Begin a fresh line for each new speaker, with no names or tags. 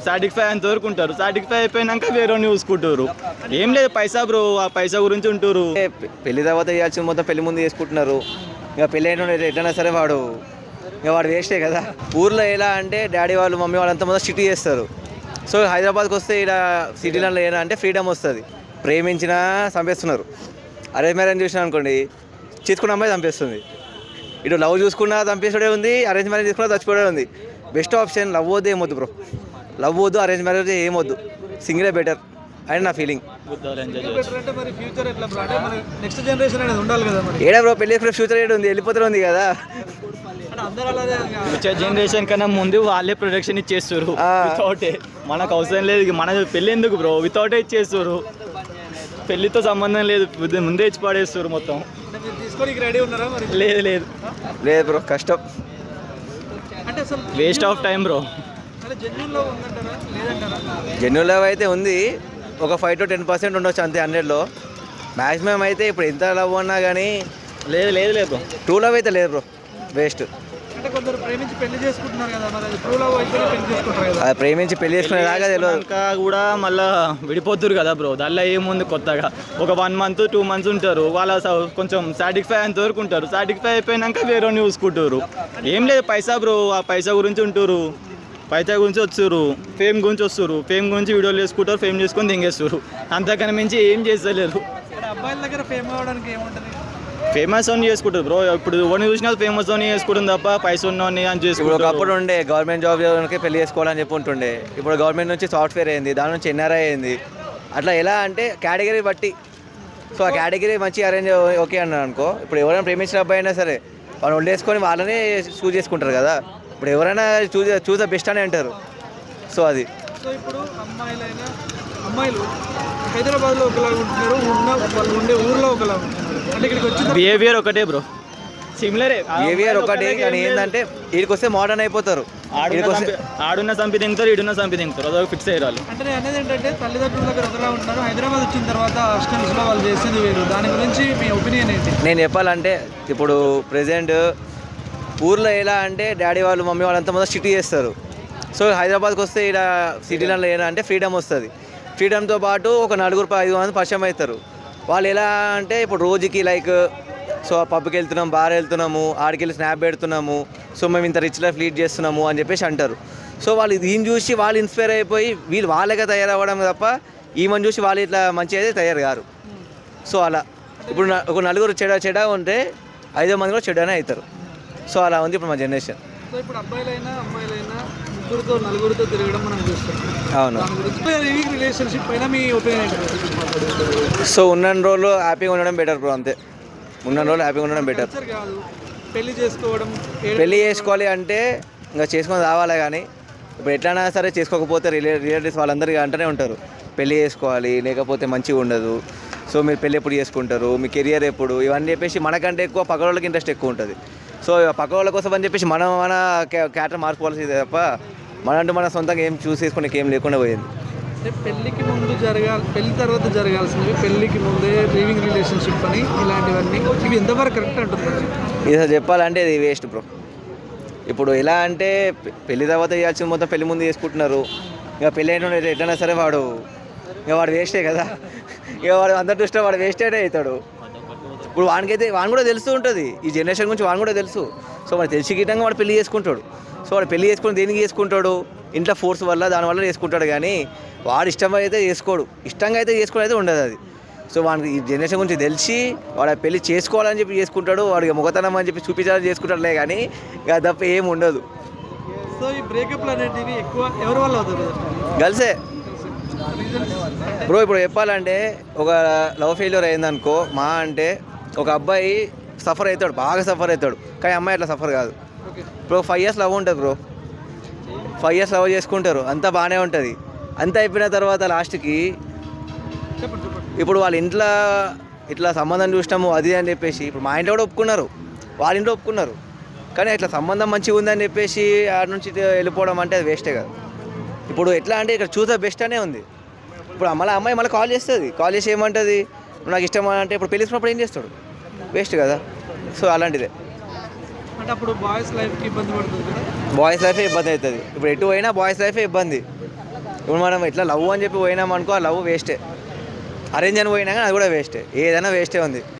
Satisfy అంత వరకు ఉంటారు. సాటిస్ఫై అయిపోయినాక వేరే చూసుకుంటారు. ఏం లేదు, పైసా బ్రో, ఆ పైసా గురించి ఉంటారు.
పెళ్లి తర్వాత చేయాల్సింది మొత్తం పెళ్లి ముందు చేసుకుంటున్నారు. ఇక పెళ్ళి అయిన ఎట్లయినా సరే వాడు వేస్టే కదా. ఊర్లో ఎలా అంటే డాడీ వాళ్ళు మమ్మీ వాళ్ళంతా మొత్తం సిటీ చేస్తారు. సో హైదరాబాద్కి వస్తే ఇలా సిటీలలో ఏనా అంటే ఫ్రీడమ్ వస్తుంది. ప్రేమించినా చంపేస్తున్నారు. అరేంజ్ మ్యారేజ్ చూసినా అనుకోండి, చేసుకున్న అమ్మాయి చంపేస్తుంది. ఇటు లవ్ చూసుకున్నా చంపేసడే ఉంది, అరేంజ్ మ్యారేజ్ చేసుకున్నా చచ్చిపోవడే ఉంది. బెస్ట్ ఆప్షన్ లవ్ వద్దు, ఏమొద్దు బ్రో. లవ్ వద్దు, అరేంజ్ మ్యారేజ్ ఏమొద్దు, సింగిలే బెటర్ అని నా ఫీలింగ్. ఏడా బ్రో, పెళ్లి ఫ్యూచర్ ఏడు ఉంది, వెళ్ళిపోతూనే ఉంది కదా.
ఫ్యూచర్ జనరేషన్ కన్నా ముందు వాళ్ళే ప్రొడక్షన్ ఇచ్చేస్తారు. వితౌటే మనకు అవసరం లేదు, మన పెళ్ళి ఎందుకు బ్రో, వితౌటే ఇచ్చేస్తారు. పెళ్లితో సంబంధం లేదు, ముందే ఇచ్చి పడేస్తారు మొత్తం. లేదు లేదు
లేదు బ్రో, కష్టం,
waste of time bro.
Genuine love అయితే ఉంది, ఒక 5 to 10% ఉండొచ్చు అంతే 100లో. మ్యాక్సిమం అయితే ఇప్పుడు ఎంత లవ్ అన్నా కానీ
లేదు లేదు లేదు బ్రో,
ట్రూ లవ్ అయితే లేదు బ్రో, వేస్ట్. ప్రేమించి పెళ్లి చేసుకునేలాగా తెలియదు
ఇంకా కూడా మళ్ళీ విడిపోతురు కదా బ్రో. దానిలో ఏముంది కొత్తగా, ఒక 1 month 2 months ఉంటారు, వాళ్ళ కొంచెం సాటిస్ఫై అంత వరకు ఉంటారు. సాటిస్ఫై అయిపోయినాక వేరే చూసుకుంటారు. ఏం లేదు, పైసా బ్రో, ఆ పైసా గురించి ఉంటారు. పైసా గురించి వస్తారు, ఫేమ్ గురించి వస్తారు, ఫేమ్ గురించి వీడియోలు చేసుకుంటారు, ఫేమ్ చేసుకొని దింగేస్తారు. అంతకన్నా మించి ఏం చేస్తలేరు.
అబ్బాయిల దగ్గర ఫేమ్ కావడానికి ఏముంటుంది?
ఫేమస్ అని చేసుకుంటారు బ్రో. ఇప్పుడు ఓన్ చూసినా ఫేమస్ అని చేసుకుంటుంది తప్ప పైసా ఉన్నోని అని చేసుకుంటారు.
ఒకప్పుడు ఉండే గవర్నమెంట్ జాబ్ పెళ్లి చేసుకోవాలని చెప్పి ఉంటుండే. ఇప్పుడు గవర్నమెంట్ నుంచి సాఫ్ట్వేర్ అయింది, దాని నుంచి ఎన్ఆర్ఐ అయింది. అట్లా ఎలా అంటే కేటగిరీ బట్టి. సో ఆ కేటగిరీ మంచి అరేంజ్ ఓకే అన్నాను అనుకో. ఇప్పుడు ఎవరైనా ప్రేమించిన అబ్బాయి అయినా సరే వాళ్ళు వండేసుకొని వాళ్ళనే చూస్ చేసుకుంటారు కదా. ఇప్పుడు ఎవరైనా చూస్ ద బెస్ట్ అని అంటారు. సో అది.
సో ఇప్పుడు అమ్మాయిలు హైదరాబాద్లో ఒకలాగా ఉంటున్నారు, వాళ్ళు ఉండే ఊర్లో ఒకలాగా ఉంటున్నారు. అంటే ఇక్కడికి వచ్చి
బిహేవియర్ ఒకటే బ్రో, సిమిలరే
బిహేవియర్ ఒకటే. కానీ ఏంటంటే వీడికి వస్తే మోడర్న్ అయిపోతారు.
ఆడున్న సంపి తింటారు, ఈడున్న సంపి తింటారు, అదొక ఫిక్స్ అయ్యారు.
అంటే నేను అనేది ఏంటంటే తల్లిదండ్రుల దగ్గర ఒకలా ఉంటున్నారు, హైదరాబాద్ వచ్చిన తర్వాత హాస్టల్స్లో వాళ్ళు చేసేది వేరు. దాని గురించి మీ ఒపీనియన్ ఏంటి?
నేను చెప్పాలంటే ఇప్పుడు ప్రెజెంట్ ఊర్లో ఎలా అంటే డాడీ వాళ్ళు మమ్మీ వాళ్ళంతా మొత్తం సిటీ చేస్తారు. సో హైదరాబాద్కి వస్తే ఇలా సిటీలలో ఏనా అంటే ఫ్రీడమ్ వస్తుంది. ఫ్రీడమ్తో పాటు ఒక 4-5 మంది పరిచయం అవుతారు. వాళ్ళు ఎలా అంటే ఇప్పుడు రోజుకి లైక్ సో పబ్కి వెళ్తున్నాం, బార్ వెళ్తున్నాము, ఆడికి వెళ్ళి స్నాప్ పెడుతున్నాము, సో మేము ఇంత రిచ్ లైఫ్ లీడ్ చేస్తున్నాము అని చెప్పేసి అంటారు. సో వాళ్ళు దీన్ని చూసి వాళ్ళు ఇన్స్పైర్ అయిపోయి వీళ్ళు వాళ్ళగా తయారవ్వడం తప్ప ఈమెను చూసి వాళ్ళు ఇట్లా మంచి అయితే తయారు కారు. సో అలా ఇప్పుడు ఒక 4 చెడ ఉంటే 5వ మంది కూడా చెడనే అవుతారు. సో అలా ఉంది ఇప్పుడు మా జనరేషన్.
సో ఇప్పుడు అబ్బాయిలైనా అమ్మాయిలైనా ముగ్గురితో 4గురితో తిరగడం మనం చూస్తాం.
అవును.
రిలేషన్షిప్ పైన మీ ఒపీనియన్ ఏంటి?
సో ఉన్న రోజులు హ్యాపీగా ఉండడం బెటర్ బ్రో, అంతే. ఉన్న రోజులు హ్యాపీగా ఉండడం బెటర్.
కాదు పెళ్లి
చేసుకోవాలి అంటే ఇంకా చేసుకొని రావాలి. కానీ ఇప్పుడు ఎట్లయినా సరే చేసుకోకపోతే రిలేటివ్స్ వాళ్ళందరికీ అంటూనే ఉంటారు పెళ్లి చేసుకోవాలి, లేకపోతే మంచిగా ఉండదు. సో మీరు పెళ్ళి ఎప్పుడు చేసుకుంటారు, మీ కెరియర్ ఎప్పుడు, ఇవన్నీ చెప్పేసి మనకంటే ఎక్కువ పక్క వాళ్ళకి ఇంట్రెస్ట్ ఎక్కువ ఉంటుంది. సో పక్క వాళ్ళ కోసం అని చెప్పేసి మన క్యారెక్టర్ మార్చుకోవాల్సిందే తప్ప మనంటూ మన సొంతంగా ఏం చూస్ చేసుకోవడానికి ఏం లేకుండా పోయింది.
అంటే పెళ్ళికి ముందు పెళ్లి తర్వాత జరగాల్సినవి పెళ్ళికి ముందే లివింగ్ రిలేషన్షిప్ అని ఇలాంటివన్నీ ఇవి ఎంతవరకు కరెక్ట్ అంటున్నారు?
ఇది చెప్పాలంటే ఇది వేస్ట్ బ్రో. ఇప్పుడు ఎలా అంటే పెళ్లి తర్వాత చేయాల్సింది మొత్తం పెళ్లి ముందు చేసుకుంటున్నారు. ఇక పెళ్ళి అయిన ఎట్లయినా సరే వాడు వేస్టే కదా. ఇక వాడు అందరి దృష్టిలో వాడు వేస్టే అవుతాడు. ఇప్పుడు వాడిని కూడా తెలుస్తూ ఉంటుంది, ఈ జనరేషన్ గురించి వాడిని కూడా తెలుసు. సో వాడు తెలిసి గిట్టంగా వాడు పెళ్లి చేసుకుంటాడు. సో వాడు పెళ్లి చేసుకుని దేనికి చేసుకుంటాడు, ఇంట్లో ఫోర్స్ వల్ల దానివల్ల చేసుకుంటాడు. కానీ వాడు ఇష్టం అయితే చేసుకోడు, ఇష్టంగా అయితే చేసుకోవడం అయితే ఉండదు అది. సో వాడికి ఈ జనరేషన్ గురించి తెలిసి వాడు పెళ్లి చేసుకోవాలని చెప్పి చేసుకుంటాడు, వాడికి మొగతనం అని చెప్పి చూపించాలని చేసుకుంటాడులే. కానీ ఇక తప్ప ఏమి ఉండదు.
సో ఈ బ్రేకప్లు అనేటివి ఎక్కువ ఎవరి వల్ల అవుతుంది?
గర్ల్సే బ్రో. ఇప్పుడు చెప్పాలంటే ఒక లవ్ ఫెయిల్యూర్ అయిందనుకో, మా అంటే ఒక అబ్బాయి సఫర్ అవుతాడు, బాగా సఫర్ అవుతాడు. కానీ అమ్మాయి అట్లా సఫర్ కాదు. ఇప్పుడు 5 years లవ్ ఉంటుంది బ్రో, 5 years లవ్ చేసుకుంటారు, అంతా బాగానే ఉంటుంది. అంతా అయిపోయిన తర్వాత లాస్ట్కి ఇప్పుడు వాళ్ళ ఇంట్లో ఇట్లా సంబంధం చూసినాము అది అని చెప్పేసి, ఇప్పుడు మా ఇంట్లో కూడా ఒప్పుకున్నారు, వాళ్ళ ఇంట్లో ఒప్పుకున్నారు. కానీ ఇట్లా సంబంధం మంచిగా ఉందని చెప్పేసి ఆడ నుంచి వెళ్ళిపోవడం అంటే అది వేస్టే కదా. ఇప్పుడు ఎట్లా అంటే ఇక్కడ చూసే బెస్ట్ అనే ఉంది. ఇప్పుడు మళ్ళీ అమ్మాయి మళ్ళీ కాల్ చేసి ఏమంటుంది, నాకు ఇష్టం అంటే ఇప్పుడు పెళ్ళిస్తున్నప్పుడు ఏం చేస్తాడు, వేస్ట్ కదా. సో అలాంటిదే.
అంటే అప్పుడు బాయ్స్ లైఫ్కి ఇబ్బంది పడుతుంది కదా,
బాయ్స్ లైఫే ఇబ్బంది అవుతుంది. ఇప్పుడు ఎటు అయినా బాయ్స్ లైఫే ఇబ్బంది. ఇప్పుడు మనం ఇట్లా లవ్ అని చెప్పి పోయినాం అనుకో, ఆ లవ్ వేస్టే. అరేంజ్ అని పోయినా కానీ అది కూడా వేస్టే. ఏదైనా వేస్టే ఉంది.